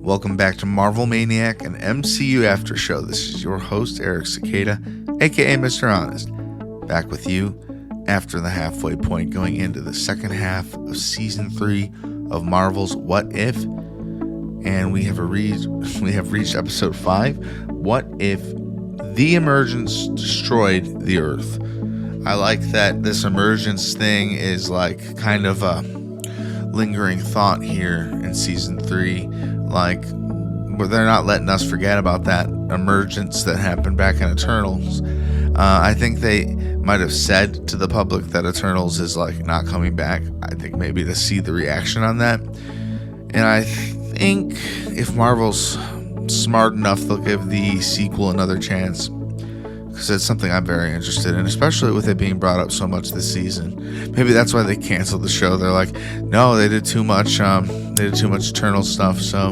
Welcome back to Marvel Maniac and MCU Aftershow. This is your host, Eric Cicada, aka Mr. Honest, back with you after the halfway point, going into the second half of Season 3 of Marvel's What If. And we have reached Episode 5, What If the Emergence Destroyed the Earth. I like that this Emergence thing is like kind of a lingering thought here in Season 3. Like, they're not letting us forget about that emergence that happened back in Eternals. I think they might have said to the public that Eternals is like not coming back. I think maybe to see the reaction on that. And I think if Marvel's smart enough, they'll give the sequel another chance. Because it's something I'm very interested in, especially with it being brought up so much this season. Maybe that's why they canceled the show. They're like, no, they did too much Eternal stuff, so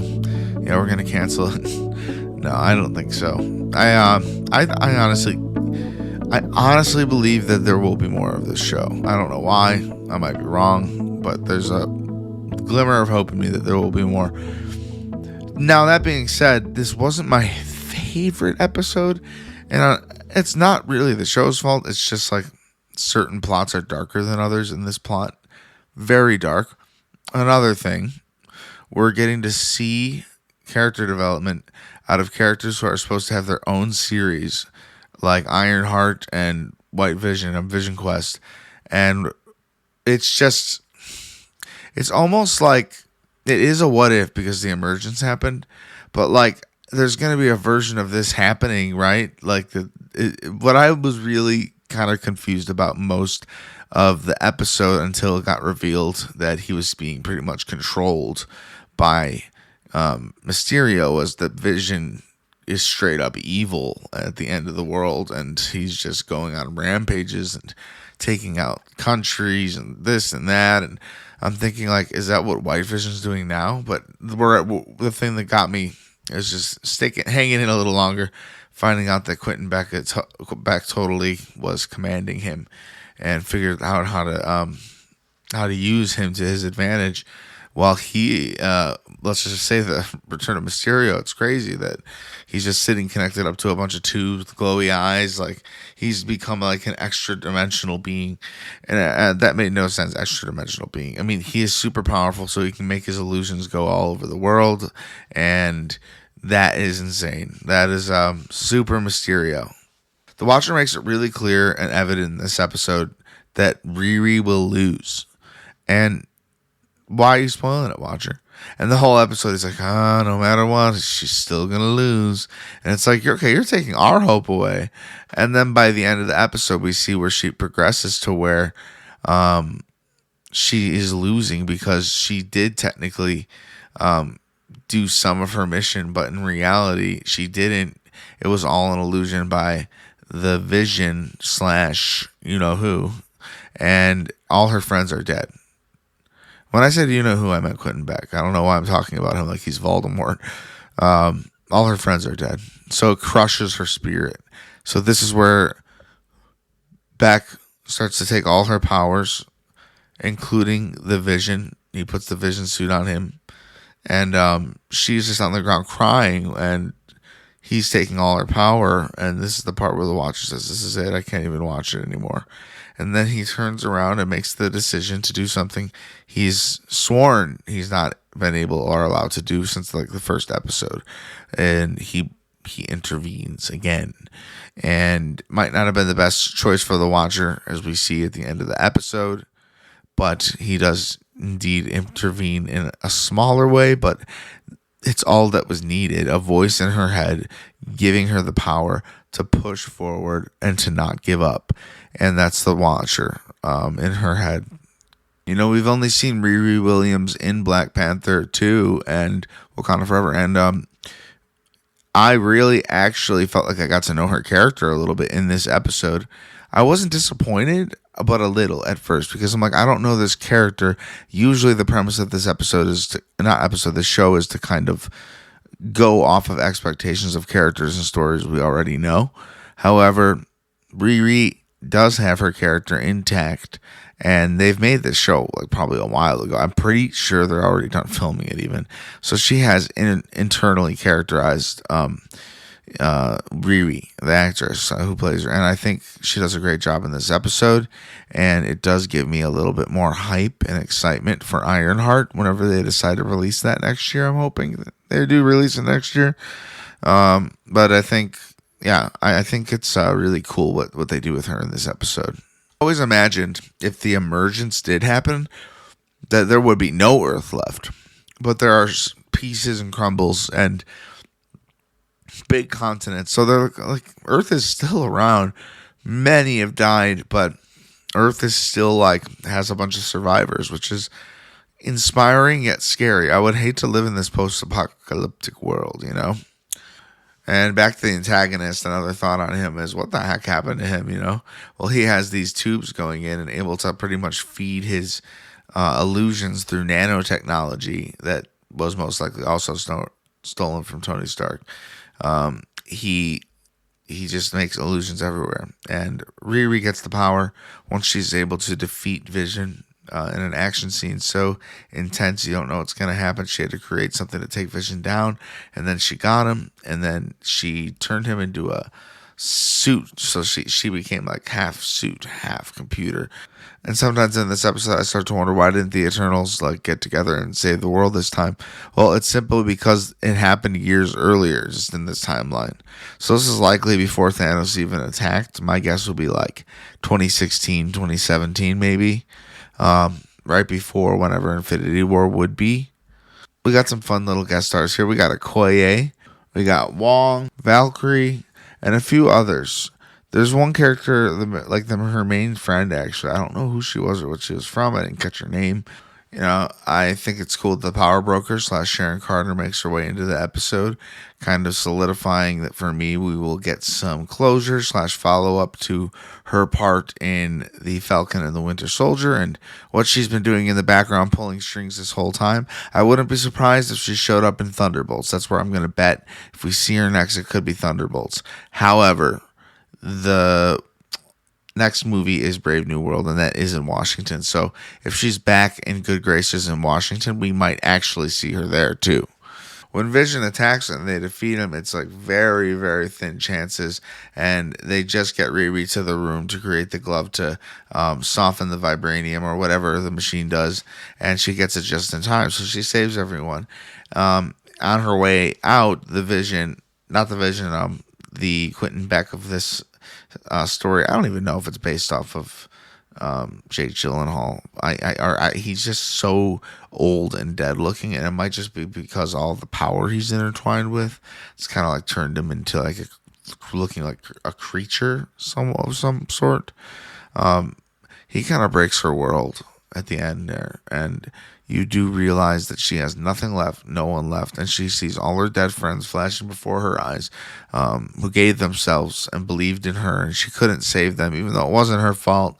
yeah, we're gonna cancel it. No, I don't think so. I honestly believe that there will be more of this show. I don't know why. I might be wrong, but there's a glimmer of hope in me that there will be more. Now, that being said, this wasn't my favorite episode, and it's not really the show's fault. It's just like certain plots are darker than others, and this plot, very dark. Another thing, we're getting to see character development out of characters who are supposed to have their own series, like Ironheart and White Vision and Vision Quest. And it's almost like it is a what if because the emergence happened, but like there's going to be a version of this happening, right? Like what I was really kind of confused about most of the episode until it got revealed that he was being pretty much controlled by Mysterio was that Vision is straight up evil at the end of the world, and he's just going on rampages and taking out countries and this and that. And I'm thinking, like, is that what White Vision's doing now? But the thing that got me is just hanging in a little longer, finding out that Quentin Beck totally was commanding him and figured out how to use him to his advantage. While he, let's just say the return of Mysterio, it's crazy that he's just sitting connected up to a bunch of tubes with glowy eyes. Like, he's become like an extra-dimensional being. And that made no sense, extra-dimensional being. I mean, he is super powerful, so he can make his illusions go all over the world. And that is insane. That is super Mysterio. The Watcher makes it really clear and evident in this episode that Riri will lose. And why are you spoiling it, Watcher? And the whole episode is like, no matter what, she's still going to lose. And it's like, you're taking our hope away. And then by the end of the episode, we see where she progresses to where she is losing because she did technically do some of her mission, but in reality, she didn't. It was all an illusion by the Vision / you-know-who. And all her friends are dead. When I said you-know-who, I meant Quentin Beck. I don't know why I'm talking about him like he's Voldemort. All her friends are dead. So it crushes her spirit. So this is where Beck starts to take all her powers, including the Vision. He puts the Vision suit on him. And she's just on the ground crying, and he's taking all her power. And this is the part where the Watcher says, this is it. I can't even watch it anymore. And then he turns around and makes the decision to do something he's sworn he's not been able or allowed to do since like the first episode. And he intervenes again. And might not have been the best choice for the Watcher, as we see at the end of the episode. But he does indeed intervene in a smaller way, but it's all that was needed. A voice in her head giving her the power to push forward and to not give up. And that's the Watcher in her head. You know, we've only seen Riri Williams in Black Panther 2 and Wakanda Forever. And I really actually felt like I got to know her character a little bit in this episode. I wasn't disappointed, but a little at first, because I'm like, I don't know this character. Usually the premise of this episode this show is to kind of go off of expectations of characters and stories we already know. However, Riri does have her character intact, And they've made this show like probably a while ago. I'm pretty sure they're already done filming it even. So she has internally characterized Riri, the actress who plays her, and I think she does a great job in this episode. And it does give me a little bit more hype and excitement for Ironheart whenever they decide to release that next year. I'm hoping that they do release it next year. But I think, yeah, I think it's really cool what they do with her in this episode. I always imagined if the emergence did happen, that there would be no Earth left. But there are pieces and crumbles and big continents. So they're like, Earth is still around. Many have died, but Earth is still like has a bunch of survivors, which is inspiring yet scary. I would hate to live in this post-apocalyptic world, you know? And back to the antagonist, another thought on him is what the heck happened to him, you know? Well, he has these tubes going in and able to pretty much feed his illusions through nanotechnology that was most likely also stolen from Tony Stark. He just makes illusions everywhere. And Riri gets the power once she's able to defeat Vision in an action scene so intense you don't know what's going to happen. She had to create something to take Vision down, and then she got him, and then she turned him into a suit, so she became like half suit, half computer. And sometimes in this episode I start to wonder, why didn't the Eternals like get together and save the world this time? Well, it's simply because it happened years earlier, just in this timeline. So this is likely before Thanos even attacked. My guess would be like 2016, 2017 maybe, right before whenever Infinity War would be. We got some fun little guest stars here. We got Okoye, we got Wong, Valkyrie, and a few others. There's one character, her main friend, actually. I don't know who she was or what she was from. I didn't catch her name. You know, I think it's cool that the Power Broker / Sharon Carter makes her way into the episode, kind of solidifying that for me, we will get some closure / follow up to her part in the Falcon and the Winter Soldier and what she's been doing in the background, pulling strings this whole time. I wouldn't be surprised if she showed up in Thunderbolts. That's where I'm going to bet. If we see her next, it could be Thunderbolts. However, the next movie is Brave New World, and that is in Washington. So if she's back in good graces in Washington, we might actually see her there too. When Vision attacks and they defeat him, it's like very, very thin chances, and they just get Riri to the room to create the glove to soften the vibranium or whatever the machine does, and she gets it just in time, so she saves everyone. On her way out, the Quentin Beck of this story, I don't even know if it's based off of Jake Gyllenhaal. He's just so old and dead looking, and it might just be because all the power he's intertwined with, it's kind of like turned him into like looking like a creature of some sort. He kind of breaks her world at the end there, and you do realize that she has nothing left, no one left, and she sees all her dead friends flashing before her eyes, who gave themselves and believed in her, and she couldn't save them, even though it wasn't her fault.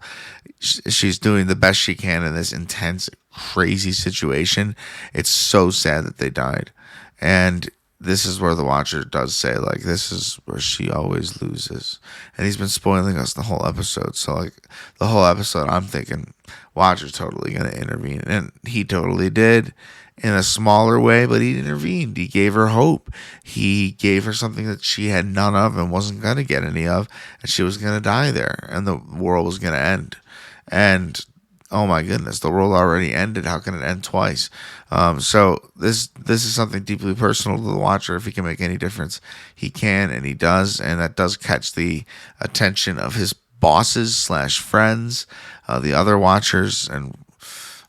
She's doing the best she can in this intense, crazy situation. It's so sad that they died, and this is where the Watcher does say, like, this is where she always loses. And he's been spoiling us the whole episode. So, like, the whole episode, I'm thinking, Watcher's totally going to intervene. And he totally did in a smaller way, but he intervened. He gave her hope. He gave her something that she had none of and wasn't going to get any of. And she was going to die there. And the world was going to end. And oh my goodness, the world already ended. How can it end twice? So this is something deeply personal to the Watcher. If he can make any difference, he can, and he does, and that does catch the attention of his bosses / friends, the other Watchers, and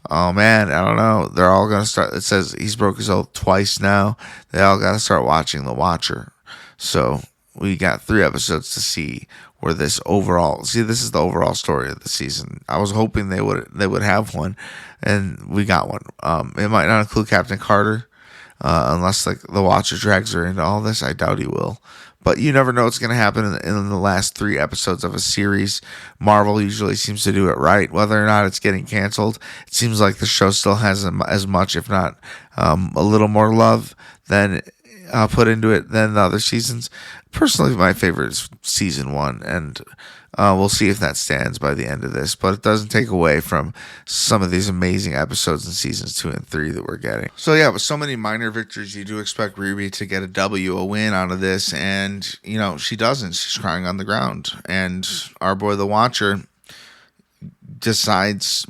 oh man, I don't know. They're all gonna start. It says he's broke his oath twice now. They all gotta start watching the Watcher. So we got 3 episodes to see where this is the overall story of the season. I was hoping they would have one, and we got one. It might not include Captain Carter, unless like the Watcher drags her into all this. I doubt he will. But you never know what's going to happen in the last 3 episodes of a series. Marvel usually seems to do it right. Whether or not it's getting canceled, it seems like the show still has as much, if not a little more love than put into it than the other seasons. Personally, my favorite is season 1, and We'll see if that stands by the end of this, but it doesn't take away from some of these amazing episodes in seasons 2 and 3 that we're getting. So yeah, with so many minor victories, you do expect Riri to get a win out of this, and she doesn't. She's crying on the ground, and our boy the Watcher decides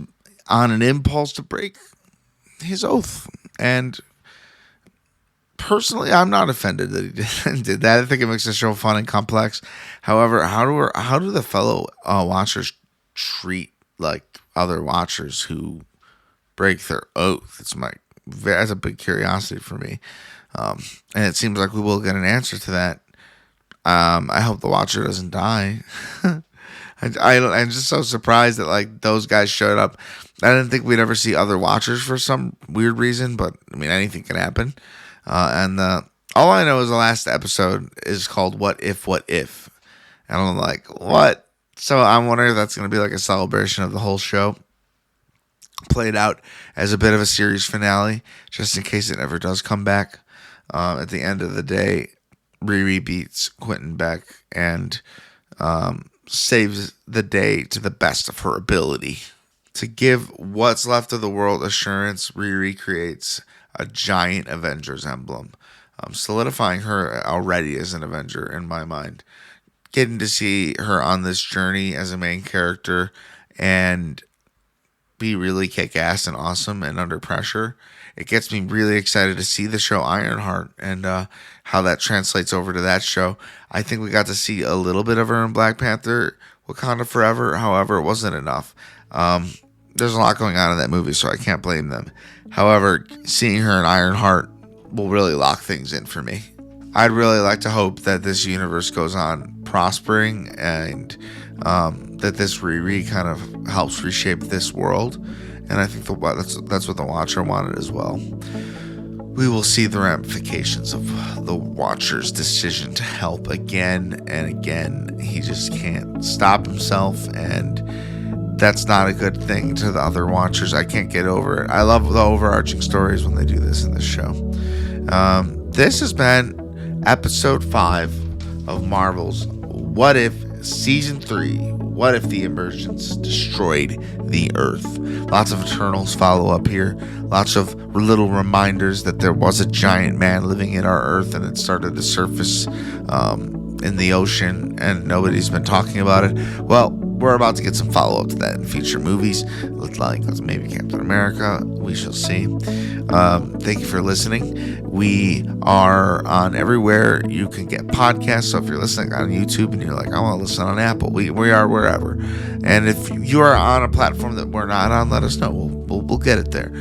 on an impulse to break his oath. And personally, I'm not offended that he did that. I think it makes the show fun and complex. However, how do the fellow Watchers treat like other Watchers who break their oath? That's a big curiosity for me, and it seems like we will get an answer to that. I hope the Watcher doesn't die. I'm just so surprised that like those guys showed up. I didn't think we'd ever see other Watchers for some weird reason, but I mean anything can happen. And all I know is the last episode is called "What If, What If," and I'm like, what? So I'm wondering if that's going to be like a celebration of the whole show, played out as a bit of a series finale, just in case it never does come back. At the end of the day, Riri beats Quentin Beck and saves the day to the best of her ability. To give what's left of the world assurance, Riri creates a giant Avengers emblem, solidifying her already as an Avenger in my mind. Getting to see her on this journey as a main character and be really kick-ass and awesome and under pressure, it gets me really excited to see the show Ironheart and how that translates over to that show. I think we got to see a little bit of her in Black Panther, Wakanda Forever. However, it wasn't enough. There's a lot going on in that movie, so I can't blame them. However, seeing her in Ironheart will really lock things in for me. I'd really like to hope that this universe goes on prospering and that this Riri kind of helps reshape this world. And I think that's what the Watcher wanted as well. We will see the ramifications of the Watcher's decision to help again and again. He just can't stop himself, and that's not a good thing to the other Watchers. I can't get over it. I love the overarching stories when they do this in this show. This has been episode 5 of Marvel's What If Season 3. What if the Emergence destroyed the Earth? Lots of Eternals follow up here. Lots of little reminders that there was a giant man living in our Earth and it started to surface in the ocean and nobody's been talking about it. Well, we're about to get some follow-up to that in future movies, like maybe Captain America. We shall see. Thank you for listening. We are on everywhere you can get podcasts. So if you're listening on YouTube and you're like, I want to listen on Apple, we are wherever. And if you are on a platform that we're not on, let us know. We'll get it there.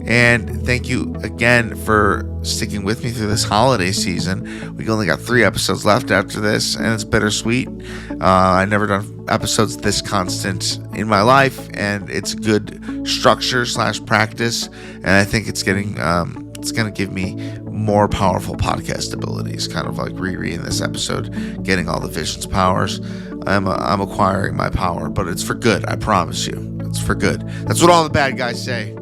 And thank you again for sticking with me through this holiday season. We only got 3 episodes left after this, and it's bittersweet. I never done episodes this constant in my life, and it's good structure / practice, and I think it's going to give me more powerful podcast abilities, kind of like Riri in this episode, getting all the Vision's powers. I'm acquiring my power, but it's for good. I promise you, it's for good. That's what all the bad guys say.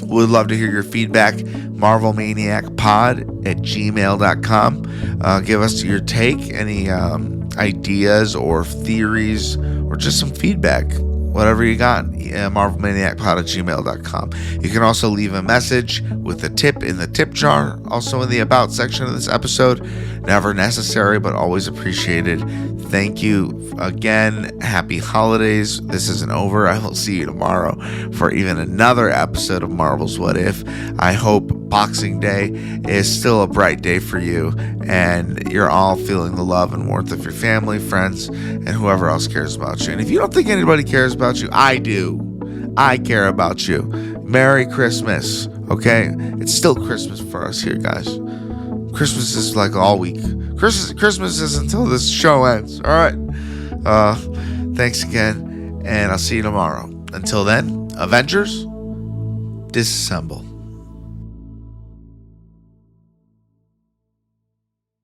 Would love to hear your feedback. MarvelManiacPod at gmail.com. Give us your take, any ideas or theories, or just some feedback. Whatever you got, MarvelManiacPod at gmail.com. You can also leave a message with a tip in the tip jar, also in the About section of this episode. Never necessary, but always appreciated. Thank you again. Happy holidays. This isn't over. I will see you tomorrow for even another episode of Marvel's What If. I hope Boxing Day is still a bright day for you, and you're all feeling the love and warmth of your family, friends, and whoever else cares about you. And if you don't think anybody cares about you, I do. I care about you. Merry Christmas. Okay? It's still Christmas for us here, guys. Christmas is like all week. Christmas is until this show ends. All right. Thanks again, and I'll see you tomorrow. Until then, Avengers, disassemble.